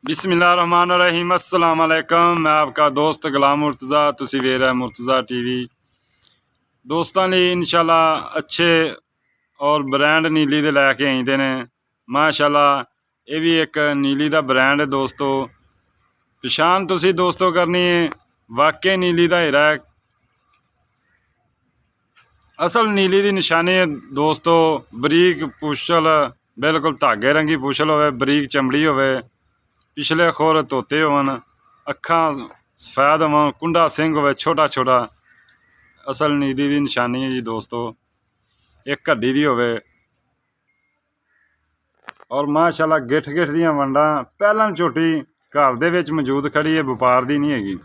बिस्मिल्लाहिर्रहमानिर्रहीम अस्सलाम वालेकुम। मैं आपका दोस्त गुलाम मुर्तज़ा, तुसी वेख रहे मुर्तज़ा टीवी। दोस्तों ਲਈ इंशाल्लाह अच्छे और ब्रांड नीली ਦੇ ਲੈ ਕੇ ਆਈਦੇ ਨੇ माशाल्लाह। ਇਹ ਵੀ ਇੱਕ ਨੀਲੀ ਦਾ ਬ੍ਰਾਂਡ ਹੈ ਦੋਸਤੋ। ਪਛਾਣ ਤੁਸੀਂ ਦੋਸਤੋ ਕਰਨੀ ਹੈ, ਵਾਕਈ ਨੀਲੀ ਦਾ ਹੀਰਾ ਹੈ। ਅਸਲ ਨੀਲੀ ਦੀ ਨਿਸ਼ਾਨੀ ਹੈ ਦੋਸਤੋ ਬਰੀਕ ਪੁਛਲ, ਬਿਲਕੁਲ ਧਾਗੇ ਰੰਗੀ ਪੁਛਲ ਹੋਵੇ, ਬਰੀਕ ਚਮੜੀ ਹੋਵੇ, पिछले खोर धोते होवन, अखा सफेद होवन, कुंडा सिंह होवे छोटा छोटा। असल नीली की निशानी है जी दोस्तों। एक हड्डी दी होवे और माशाल्लाह गिठ गिठ दियां वंडां। पहलन झोटी घर दे विच मौजूद खड़ी है, व्यापार दी नहीं हैगी।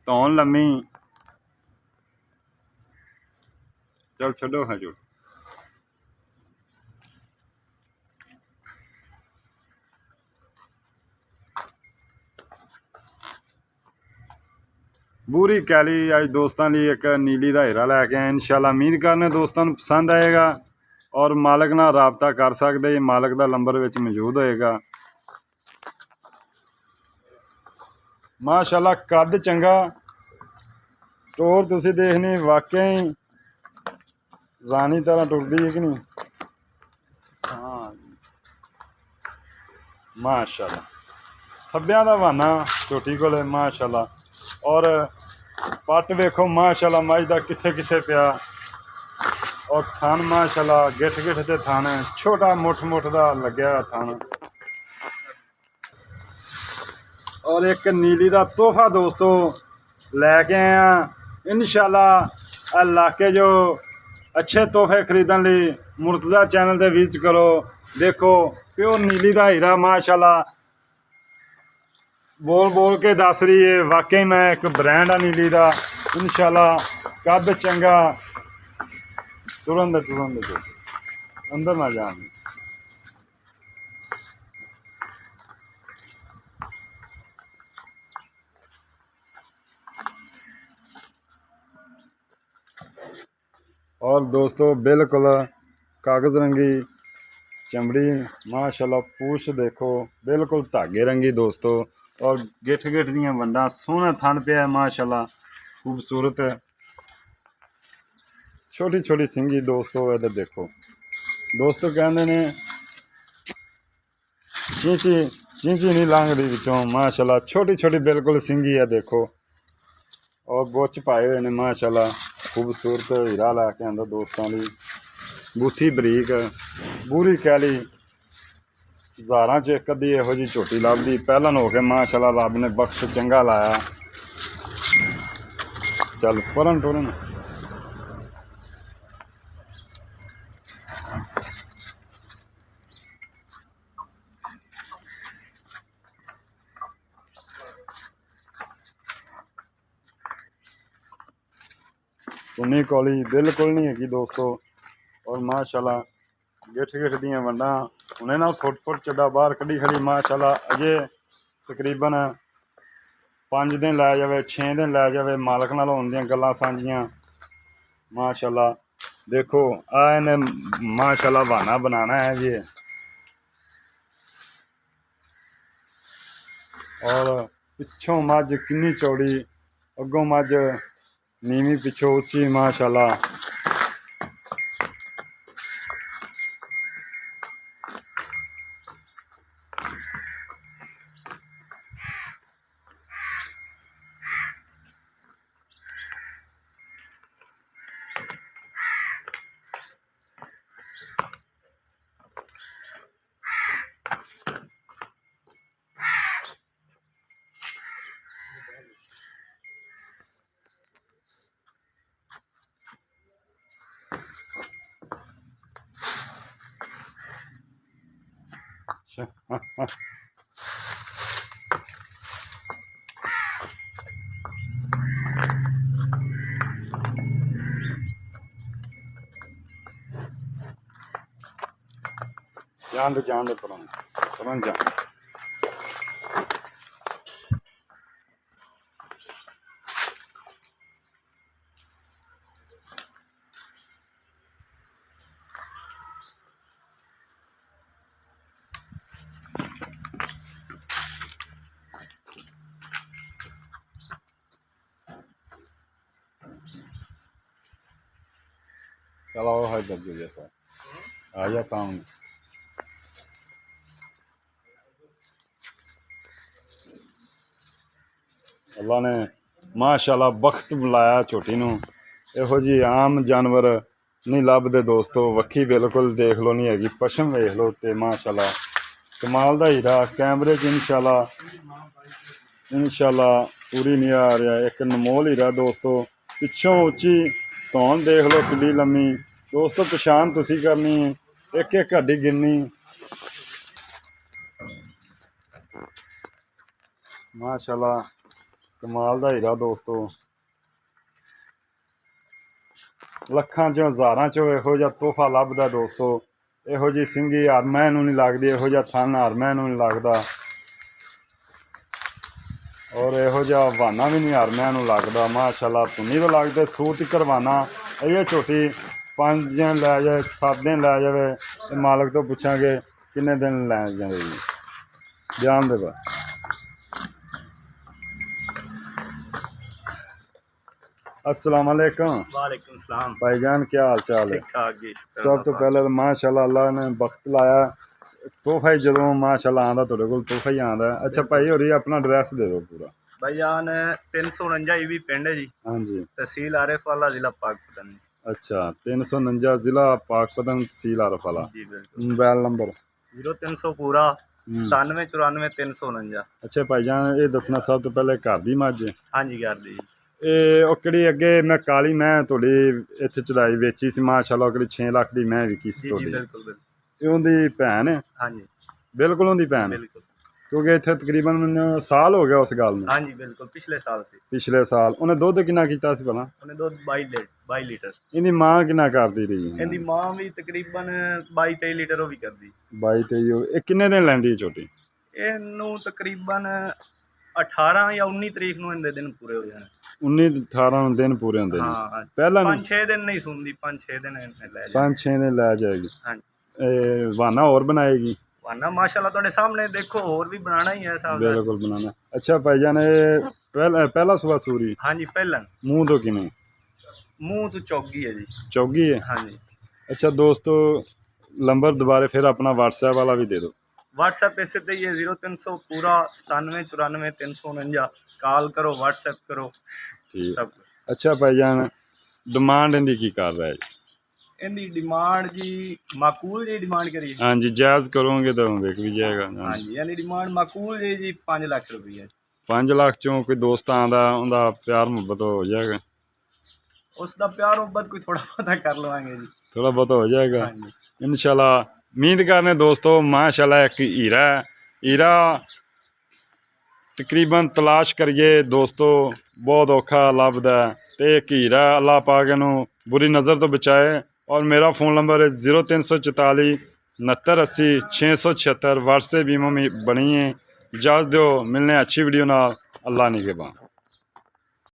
धौन लम्मी, चल छड्डो है झोटी। बूरी कैली अज दोस्तों लिए एक नीली का हीरा लैके आए। इंशाल्लाह उम्मीद करने दोस्तों पसंद आएगा और मालिक नाल राबता कर सकते। मालिक का नंबर विच मौजूद होएगा। माशाल्लाह कद चंगा, टोर तुसी देखनी वाकई रानी तरह टुरदी है कि नहीं। हाँ माशाल्लाह खब्बियां दा बहाना झोटी कोले माशाल्लाह। और पट वेखो माशाल्लाह मझ दा किथे किथे पिया। और थान माशाल्लाह गिठ गिठ ते थान छोटा मुठ मुठ दा लग्या थान। और एक नीली दा तोहफा दोस्तों लैके आए हैं। इंशाल्लाह इलाके जो अच्छे तोहफे खरीदने लई मुर्तज़ा चैनल ते विजिट करो। देखो प्योर नीली दा हीरा माशाल्लाह बोल बोल के दस रही है। वाकई मैं एक ब्रांड आ नीली का। इंशाल्लाह कद चंगा, तुरंत अंदर ना जान। और दोस्तों बिल्कुल कागज़ रंगी चमड़ी माशाल्लाह। पूछ देखो बिल्कुल धागे रंगी दोस्तों। और गिठ गिठ दियां वंडां, सोहना थन पिया माशाल्लाह, खूबसूरत है। छोटी छोटी सिंगी दोस्तों। इधर देखो दोस्तों कहते ने चींची चींची नहीं लंघदी विचों माशाल्लाह। छोटी छोटी बिल्कुल सिंगी है देखो। और बुच पाए हुए ने माशाल्लाह। खूबसूरत हीरा लैके आंदा दोस्तों लई। बूथी बरीक बूरी कैली हज़ारां च एक अद्धी इहो जी झोटी लभदी। पहलन हो के माशाल्लाह रब ने बख्श चंगा लाया। चल परन टुरन। कुन्नी कौली बिल्कुल नहीं हैगी दोस्तों। और माशाल्लाह गिठ गिठ दियां वंडां उन्हें ना फुट फुट चड्डा बाहर कड्ढी खड़ी माशाल्लाह। अजे तकरीबन 5 दिन लै जावे, 6 दिन लै जावे, मालक नाल होण दियां गल्लां सांझियां माशाल्लाह। देखो आ इन्हें माशाल्लाह बहाना बनाना है जी। और पिछों मझ किन्नी चौड़ी, अगों मझ नीवी, पिछों उच्ची माशाल्लाह। जान दे परन जान। चलो है दर्जे जैसा आ जा सामने। अल्लाह ने माशाल्लाह बख्त बुलाया झोटी नूं। इहो जी आम जानवर नहीं लभदे दोस्तों। वक्खी बिल्कुल देख लो नहीं हैगी, पशम वेख लो ते माशाल्लाह कमाल दा हीरा। कैमरे च इंशाल्लाह पूरी नहीं आ रहा। एक अनमोल हीरा दोस्तों। पिछों उच्ची धौन देख लो किड्डी लम्मी दोस्तों। पछाण तुसीं करनी है, एक एक हड्डी गिननी। माशाल्लाह कमाल दा हीरा दोस्तों। ਲੱਖਾਂ ਚੋਂ ਹਜ਼ਾਰਾਂ ਚੋਂ ਇਹੋ ਜਿਹਾ ਤੋਹਫਾ ਲੱਭਦਾ ਦੋਸਤੋ। ਇਹੋ ਜਿਹੀ ਸਿੰਗੀ ਹਰ ਮਹਿ ਨੂੰ ਨਹੀਂ ਲੱਗਦੀ, ਇਹੋ ਜਿਹਾ ਥਣ ਹਰ ਮਹਿ ਨੂੰ ਨਹੀਂ ਲੱਗਦਾ, ਔਰ ਇਹੋ ਜਿਹਾ ਹਵਾਨਾ ਵੀ ਨਹੀਂ ਹਰ ਮਹਿ ਨੂੰ ਲੱਗਦਾ। ਮਾਸ਼ਾਅੱਲਾ ਧੁੰਨੀ ਤੋਂ ਲੱਗਦੇ ਸੂਰ ਤਿੱਕਰ ਹਵਾਨਾ। ਇਹ ਝੋਟੀ 5 ਦਿਨ ਲੈ ਜਾਏ 7 ਦਿਨ ਲੈ ਜਾਵੇ ਤੇ ਮਾਲਕ ਤੋਂ ਪੁੱਛਾਂਗੇ ਕਿੰਨੇ ਦਿਨ ਲੈ ਜਾਂਦੇ ਜੀ ਜਾਣ ਦੇ ਬਾ। अस्सलाम वालेकुम। वालेकुम सलाम भाईजान, क्या हाल चाल है? ठीक ठाक जी। सब तो पहले तो माशाल्लाह अल्लाह ने वक्त लाया तोहफा ही जो माशाल्लाह आंदा तुहाडे कोल तोहफा ही आंदा। अच्छा भाई होरी अपना एड्रैस दे दो पूरा। भाईजान 349 ईवी पिंड है जी। हाँ जी। तहसील आरिफवाला जिला पाकपतन। अच्छा 349 जिला पाकपतन तहसील आरिफवाला जी बिल्कुल। मोबाइल नंबर 0300 पूरा 97 94 349। अच्छा भाईजान ये दसना सब तो पहले घर दी मੱਝ? हाँ जी घर दी। ਉਹ ਕਿਹੜੀ ਅੱਗੇ ਮੈਂ ਕਾਲੀ ਮੈਂ ਤੁਹਾਡੀ ਇੱਥੇ ਚੜਾਈ ਵੇਚੀ ਸੀ ਮਾਸ਼ਾਅੱਲਾ, ਕਿਹੜੀ 6 ਲੱਖ ਦੀ ਮੈਂ ਵਿਕੀ ਸੀ जी ਤੁਹਾਡੀ। बिल्कुल बिल्कुल। ਇਹ ਉਹਦੀ ਭੈਣ ਹੈ? हाँ जी ਬਿਲਕੁਲ ਉਹਦੀ ਭੈਣ। बिल्कुल। ਕਿਉਂਕਿ ਇੱਥੇ ਤਕਰੀਬਨ ਮੈਨੂੰ ਸਾਲ ਹੋ ਗਿਆ ਉਸ ਗੱਲ ਨੂੰ। हाँ जी बिल्कुल पिछले साल से। ਪਿਛਲੇ ਸਾਲ ਉਹਨੇ ਦੁੱਧ ਕਿੰਨਾ ਕੀਤਾ ਸੀ ਭਲਾ? उन्हें दूध 22 लीटर। ਇਹਦੀ ਮਾਂ ਕਿੰਨਾ ਕਰਦੀ ਰਹੀ ਹੈ? इनकी मां भी तकरीबन 22-23 लीटर वो भी कर दी। 22-23। ਇਹ ਕਿੰਨੇ ਦਿਨ ਲੈਂਦੀ ਹੈ ਛੋਟੀ? ਇਹਨੂੰ ਤਕਰੀਬਨ 18 ਜਾਂ 19 ਤਰੀਕ ਨੂੰ ਇਹਦੇ ਦਿਨ ਪੂਰੇ ਹੋ ਜਾਣੇ। 19-18 ਦਿਨ ਪੂਰੇ ਹੁੰਦੇ ਨੇ। ਹਾਂ ਪਹਿਲਾਂ 5-6 ਦਿਨ ਨਹੀਂ ਸੁਣਦੀ, 5-6 ਦਿਨ ਇਹਨੇ ਲੈ ਜਾ। 5-6 ਦਿਨ ਲੈ ਜਾਏਗੀ। ਹਾਂਜੀ। ਵਾਨਾ ਹੋਰ ਬਣਾਏਗੀ? ਵਾਨਾ ਮਾਸ਼ਾਅੱਲਾ ਤੁਹਾਡੇ ਸਾਹਮਣੇ ਦੇਖੋ ਹੋਰ ਵੀ ਬਣਾਣਾ ਹੀ ਹੈ ਸਾਹਿਬ ਦਾ। ਬਿਲਕੁਲ ਬਣਾਣਾ। ਅੱਛਾ ਭਾਈਜਾਨ ਇਹ ਪਹਿਲਾ ਸੁਬਾ ਸੂਰੀ? ਹਾਂਜੀ ਪਹਿਲਾਂ। ਮੂੰਹ ਤੋਂ ਕਿਵੇਂ? ਮੂੰਹ ਤੋਂ ਚੌਗੀ ਹੈ ਜੀ। ਚੌਗੀ है? ਹਾਂਜੀ। अच्छा दोस्तों नंबर दोबारा फिर अपना व्हाट्सएप वाला भी दे दो। व्हाट्सएप ऐसे तो ये 0300 पूरा 97 94 349। कॉल करो व्हाट्सएप करो ठीक। सब कुछ। अच्छा भाईजान डिमांड इनकी की कर रहा है? इनकी डिमांड जी माकूल जी डिमांड करिए। हाँ जी जायज़ करोगे तो देख भी जाएगा। हाँ जी यानी डिमांड माकूल जी 5 लाख रुपये। 5 लाख चों कोई दोस्त आंदा उनका प्यार मुहब्बत हो जाएगा? उसका प्यार मोहब्बत कोई थोड़ा बहुत कर लवांगे जी, थोड़ा बहुत हो जाएगा हाँ जी। इंशाल्लाह। उम्मीद करने दोस्तों माशाल्लाह एक हीरा है। हीरा तकरीबन तलाश करिए दोस्तों बहुत औखा लभदा ते एक हीरा अल्लाह पाक इहनूं बुरी नज़र तो बचाए। और मेरा फ़ोन नंबर है 0344 69 80 676। व्हाट्सएप ईमो में बनी है। इजाज़त दो, मिलने अच्छी वीडियो नाल। अल्लाह निगहबान।